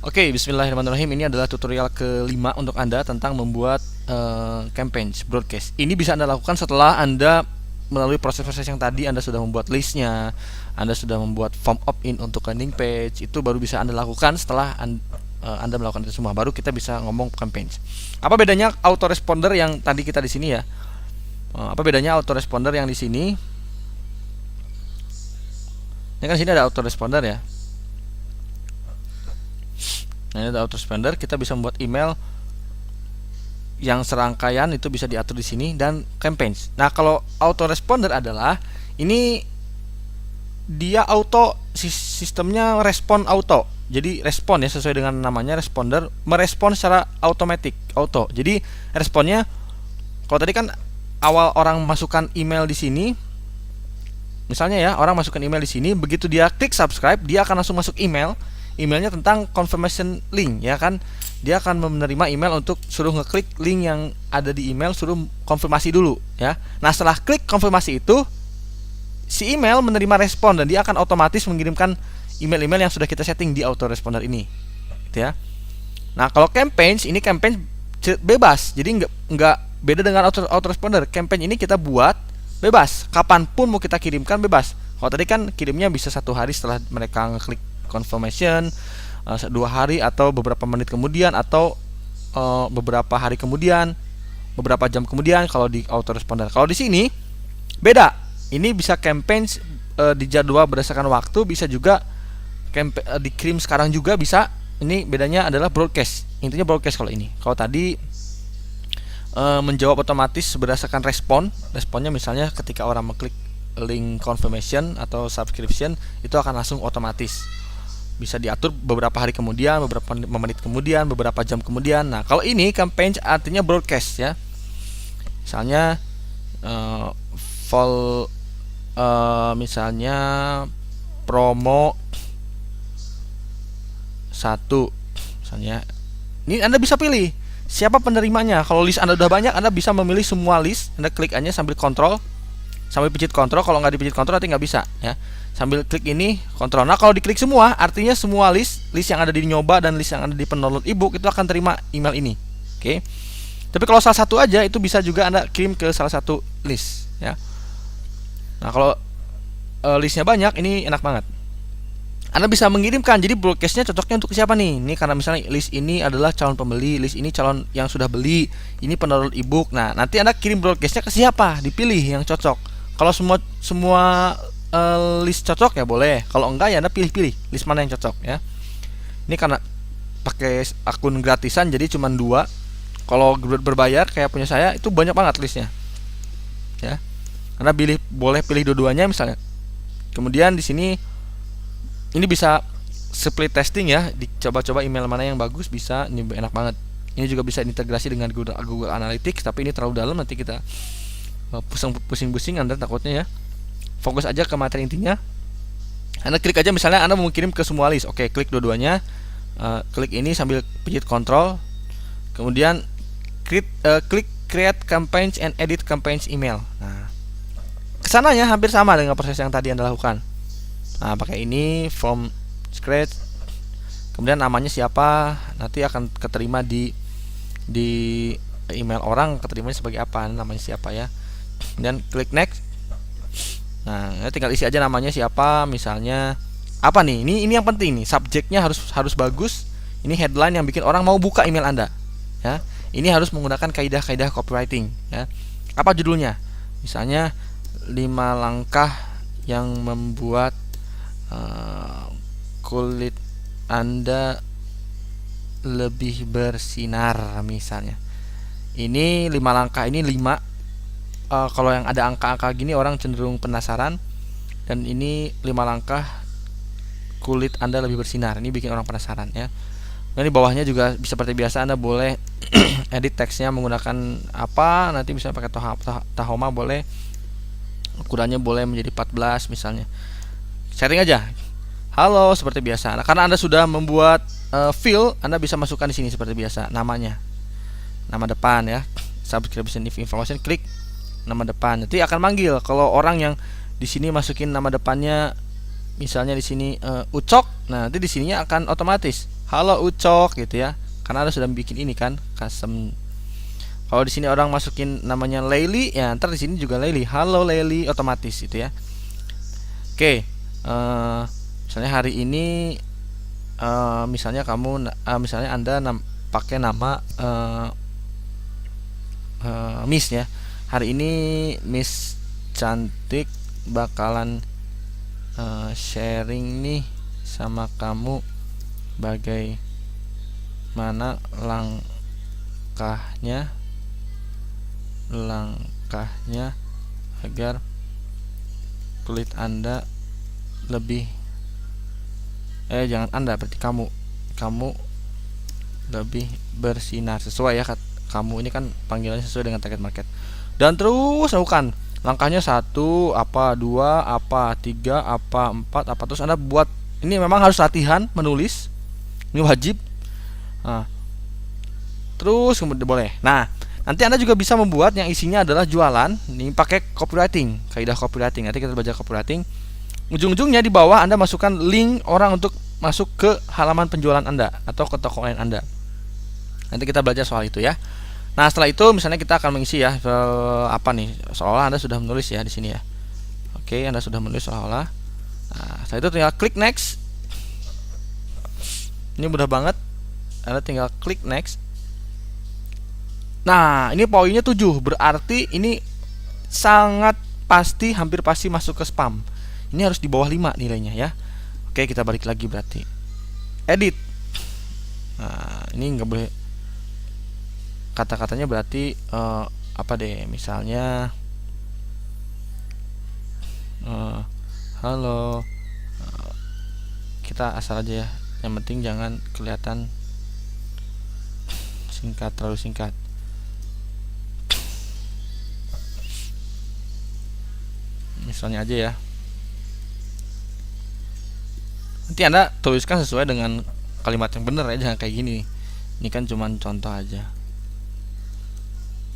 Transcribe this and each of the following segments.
Oke, bismillahirrahmanirrahim. Ini adalah tutorial kelima untuk Anda tentang membuat campaign broadcast. Ini bisa Anda lakukan setelah Anda melalui proses-proses yang tadi. Anda sudah membuat listnya, Anda sudah membuat form opt-in untuk landing page. Itu baru bisa Anda lakukan setelah Anda melakukan itu semua. Baru kita bisa ngomong campaign. Apa bedanya autoresponder yang tadi kita di sini ya? Apa bedanya autoresponder yang di sini? Ini kan sini ada autoresponder ya. Nah, ini ada autoresponder, kita bisa membuat email yang serangkaian itu bisa diatur di sini dan campaigns. Nah, kalau autoresponder adalah ini dia auto, sistemnya respon auto. Jadi respon ya, sesuai dengan namanya responder, merespon secara otomatis, auto. Jadi responnya kalau tadi kan awal orang masukkan email di sini, misalnya ya, orang masukkan email di sini, begitu dia klik subscribe, dia akan langsung masuk emailnya tentang confirmation link ya kan, dia akan menerima email untuk suruh ngeklik link yang ada di email, suruh konfirmasi dulu ya. Nah, setelah klik konfirmasi itu, si email menerima respon dan dia akan otomatis mengirimkan email-email yang sudah kita setting di autoresponder ini gitu ya. Nah, kalau campaigns, ini campaign bebas, jadi nggak beda dengan autoresponder. Campaign ini kita buat bebas, kapanpun mau kita kirimkan bebas. Kalau tadi kan kirimnya bisa 1 hari setelah mereka ngeklik confirmation, 2 hari atau beberapa menit kemudian, atau beberapa hari kemudian, beberapa jam kemudian kalau di autoresponder. Kalau di sini beda, ini bisa campaign dijadwal berdasarkan waktu, bisa juga dikirim sekarang juga bisa. Ini bedanya adalah broadcast, intinya broadcast kalau ini. Kalau tadi menjawab otomatis berdasarkan responnya, misalnya ketika orang mengklik link confirmation atau subscription, itu akan langsung otomatis. Bisa diatur beberapa hari kemudian, beberapa menit kemudian, beberapa jam kemudian. Nah, kalau ini campaign artinya broadcast ya. Misalnya misalnya promo 1 misalnya. Ini Anda bisa pilih siapa penerimanya. Kalau list Anda udah banyak, Anda bisa memilih semua list. Anda klik aja sambil kontrol, sambil pijit kontrol. Kalau nggak dipijit kontrol nanti nggak bisa ya. Sambil klik ini kontrol. Nah, kalau diklik semua, artinya semua list yang ada di nyoba dan list yang ada di pendownload ebook itu akan terima email ini. Oke. Tapi kalau salah satu aja, itu bisa juga Anda kirim ke salah satu list ya. Nah, kalau listnya banyak, ini enak banget. Anda bisa mengirimkan. Jadi broadcastnya cocoknya untuk siapa nih? Ini karena misalnya list ini adalah calon pembeli, list ini calon yang sudah beli, ini pendownload ebook. Nah, nanti Anda kirim broadcastnya ke siapa? Dipilih yang cocok. Kalau semua list cocok ya boleh. Kalau enggak ya Anda pilih-pilih list mana yang cocok ya. Ini karena pakai akun gratisan jadi cuma 2. Kalau berbayar kayak punya saya itu banyak banget listnya ya. Anda boleh pilih dua-duanya misalnya. Kemudian di sini ini bisa split testing ya, dicoba-coba email mana yang bagus, bisa. Ini enak banget. Ini juga bisa integrasi dengan Google Analytics, tapi ini terlalu dalam, nanti kita pusing-pusing Anda takutnya ya. Fokus aja ke materi intinya. Anda klik aja, misalnya Anda mau kirim ke semua list. Oke, klik dua-duanya. Klik ini sambil pijit kontrol. Kemudian klik create campaigns and edit campaigns email. Nah, kesananya hampir sama dengan proses yang tadi Anda lakukan. Nah, pakai ini from scratch. Kemudian namanya siapa, nanti akan keterima di email orang, keterimanya sebagai apa, namanya siapa ya. Kemudian klik next. Nah, tinggal isi aja namanya siapa, misalnya apa nih. Ini yang penting nih, subjeknya harus bagus. Ini headline yang bikin orang mau buka email Anda ya. Ini harus menggunakan kaidah-kaidah copywriting ya. Apa judulnya? Misalnya 5 langkah yang membuat kulit Anda lebih bersinar misalnya. Ini 5 langkah, ini 5. Kalau yang ada angka-angka gini orang cenderung penasaran. Dan ini 5 langkah kulit Anda lebih bersinar. Ini bikin orang penasaran ya. Nah, di bawahnya juga seperti biasa Anda boleh edit teksnya menggunakan apa. Nanti bisa pakai Tahoma boleh. Ukurannya boleh menjadi 14 misalnya. Setting aja. Halo seperti biasa. Nah, karena Anda sudah membuat field, Anda bisa masukkan di sini seperti biasa namanya. Nama depan ya. Subscription information, klik nama depan. Nanti akan manggil. Kalau orang yang di sini masukin nama depannya, misalnya di sini Ucok, nah nanti di sininya akan otomatis halo Ucok gitu ya. Karena Anda sudah bikin ini kan, custom. Kalau di sini orang masukin namanya Leili, ya ntar di sini juga Leili. Halo Leili, otomatis gitu ya. Oke, misalnya hari ini, misalnya kamu, misalnya Anda pakai nama Miss ya. Hari ini Miss cantik bakalan sharing nih sama kamu bagaimana langkahnya agar kulit Anda lebih jangan Anda, berarti kamu lebih bersinar. Sesuai ya, kamu ini kan panggilannya sesuai dengan target market. Dan terus lakukan langkahnya 1 apa, 2 apa, 3 apa, 4 apa, terus Anda buat. Ini memang harus latihan menulis, ini wajib. Nah, terus kemudian boleh. Nah, nanti Anda juga bisa membuat yang isinya adalah jualan. Ini pakai copywriting, kaidah copywriting. Nanti kita belajar copywriting. Ujung-ujungnya di bawah Anda masukkan link orang untuk masuk ke halaman penjualan Anda atau ke toko online Anda. Nanti kita belajar soal itu ya. Nah, setelah itu misalnya kita akan mengisi ya, apa nih? Seolah Anda sudah menulis ya di sini ya. Oke, Anda sudah menulis seolah-olah. Nah, setelah itu tinggal klik next. Ini mudah banget. Anda tinggal klik next. Nah, ini poinnya 7. Berarti ini sangat pasti, hampir pasti masuk ke spam. Ini harus di bawah 5 nilainya ya. Oke, kita balik lagi berarti. Edit. Nah, ini nggak boleh. Kata-katanya berarti apa deh? Misalnya halo. Kita asal aja ya. Yang penting jangan kelihatan singkat, terlalu singkat. Misalnya aja ya. Nanti Anda tuliskan sesuai dengan kalimat yang benar ya, jangan kayak gini. Ini kan cuma contoh aja.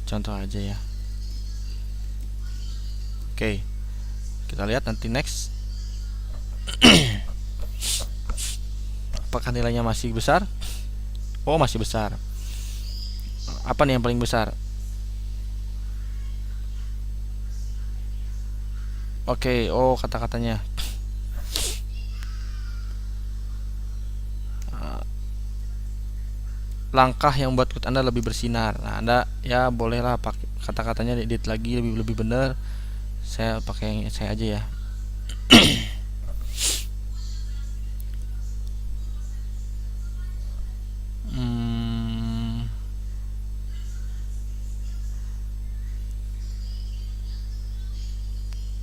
Contoh aja ya. Oke. Kita lihat nanti next. Apakah nilainya masih besar? Oh, masih besar. Apa nih yang paling besar? Oke, oh kata-katanya. Langkah yang buat kulit Anda lebih bersinar. Nah, Anda ya bolehlah pakai kata-katanya diedit lagi lebih benar. Saya pakai yang saya aja ya.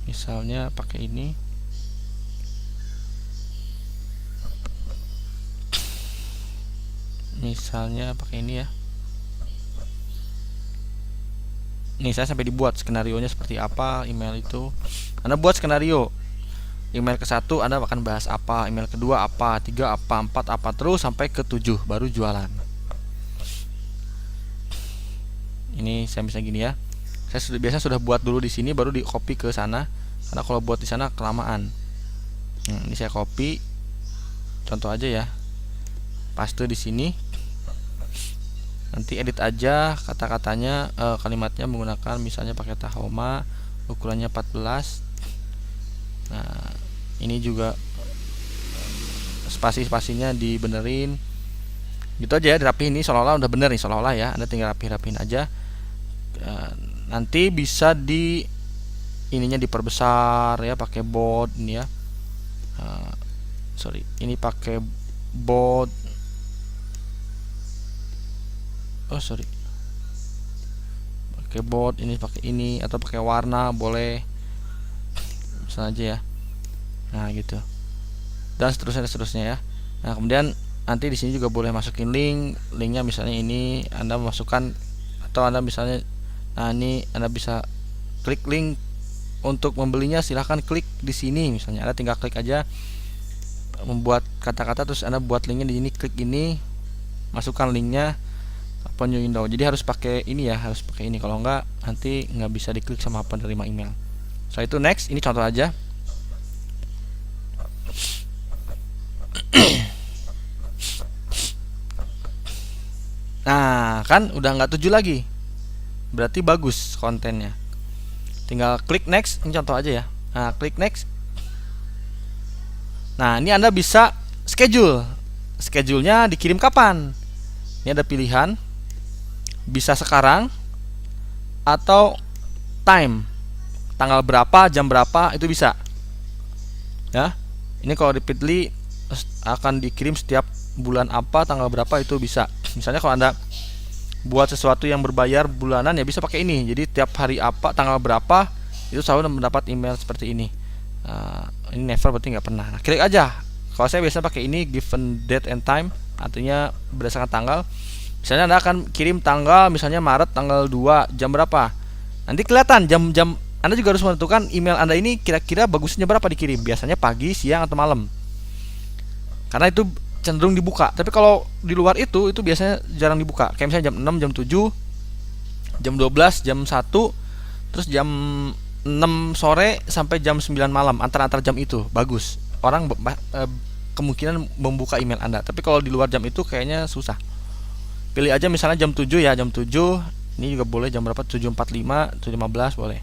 Misalnya pakai ini. Misalnya pakai ini ya. Nih saya sampai dibuat skenarionya seperti apa, email itu. Anda buat skenario. Email ke-1 Anda akan bahas apa, email kedua apa, 3 apa, 4 apa, terus sampai ke 7 baru jualan. Ini saya bisa gini ya. Saya biasa sudah buat dulu di sini baru di copy ke sana. Karena kalau buat di sana kelamaan. Ini saya copy. Contoh aja ya. Paste di sini. Nanti edit aja kata-katanya, kalimatnya menggunakan misalnya pakai Tahoma, ukurannya 14. Nah, ini juga spasi-spasinya dibenerin. Gitu aja ya, dirapihin. Ini seolah-olah udah bener nih, seolah-olah ya. Anda tinggal rapihin aja. Nanti bisa di ininya diperbesar ya, pakai bold ini ya. Ini pakai bold. Pakai bold, ini pakai ini atau pakai warna boleh. Misalnya aja ya. Nah, gitu. Dan seterusnya ya. Nah, kemudian nanti di sini juga boleh masukin linknya misalnya ini Anda memasukkan, atau Anda misalnya, nah ini Anda bisa klik link untuk membelinya, silahkan klik di sini. Misalnya Anda tinggal klik aja, membuat kata-kata, terus Anda buat linknya di sini, klik ini, masukkan linknya, open new window. Jadi harus pakai ini ya, harus pakai ini. Kalau enggak nanti nggak bisa diklik sama penerima email. Setelah itu next, ini contoh aja. Nah, kan udah nggak 7 lagi. Berarti bagus kontennya. Tinggal klik next, ini contoh aja ya. Nah, klik next. Nah, ini Anda bisa schedule. Schedule-nya dikirim kapan? Ini ada pilihan. Bisa sekarang atau time. Tanggal berapa, jam berapa, itu bisa. Ya. Ini kalau dipilih akan dikirim setiap bulan apa, tanggal berapa, itu bisa. Misalnya kalau Anda buat sesuatu yang berbayar bulanan, ya bisa pakai ini. Jadi tiap hari apa, tanggal berapa, itu selalu mendapat email seperti ini. Ini never berarti nggak pernah. Nah, klik aja. Kalau saya biasanya pakai ini, given date and time, artinya berdasarkan tanggal. Misalnya Anda akan kirim tanggal, misalnya Maret tanggal 2, jam berapa. Nanti kelihatan jam-jam. Anda juga harus menentukan email Anda ini kira-kira bagusnya berapa dikirim. Biasanya pagi, siang, atau malam. Karena itu cenderung dibuka. Tapi kalau di luar itu biasanya jarang dibuka. Kayak misalnya jam 6, jam 7, jam 12, jam 1, terus jam 6 sore sampai jam 9 malam, antara jam itu bagus. Orang kemungkinan membuka email Anda. Tapi kalau di luar jam itu kayaknya susah. Pilih aja misalnya jam 7 ya, jam 7. Ini juga boleh jam berapa? 7.45, 7.15 boleh.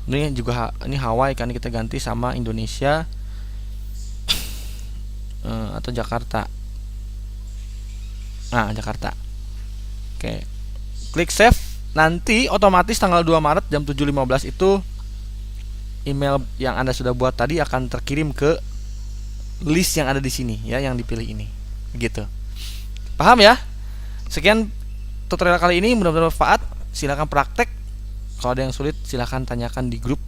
Ini juga ini Hawaii kan, kita ganti sama Indonesia atau Jakarta. Nah, Jakarta. Oke. Klik save. Nanti otomatis tanggal 2 Maret jam 7.15 itu email yang Anda sudah buat tadi akan terkirim ke list yang ada di sini ya, yang dipilih ini. Begitu. Paham ya? Sekian tutorial kali ini, mudah-mudahan bermanfaat. Silakan praktek. Kalau ada yang sulit silakan tanyakan di grup.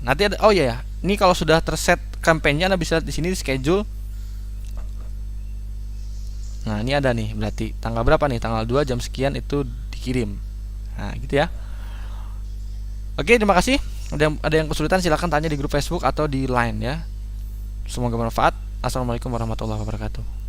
Nanti ada, oh iya ya. Ini kalau sudah terset kampanye Anda bisa lihat di sini di schedule. Nah, ini ada nih, berarti tanggal berapa nih? Tanggal 2 jam sekian itu dikirim. Nah, gitu ya. Oke, terima kasih. Ada yang kesulitan silakan tanya di grup Facebook atau di Line ya. Semoga bermanfaat. Assalamualaikum warahmatullahi wabarakatuh.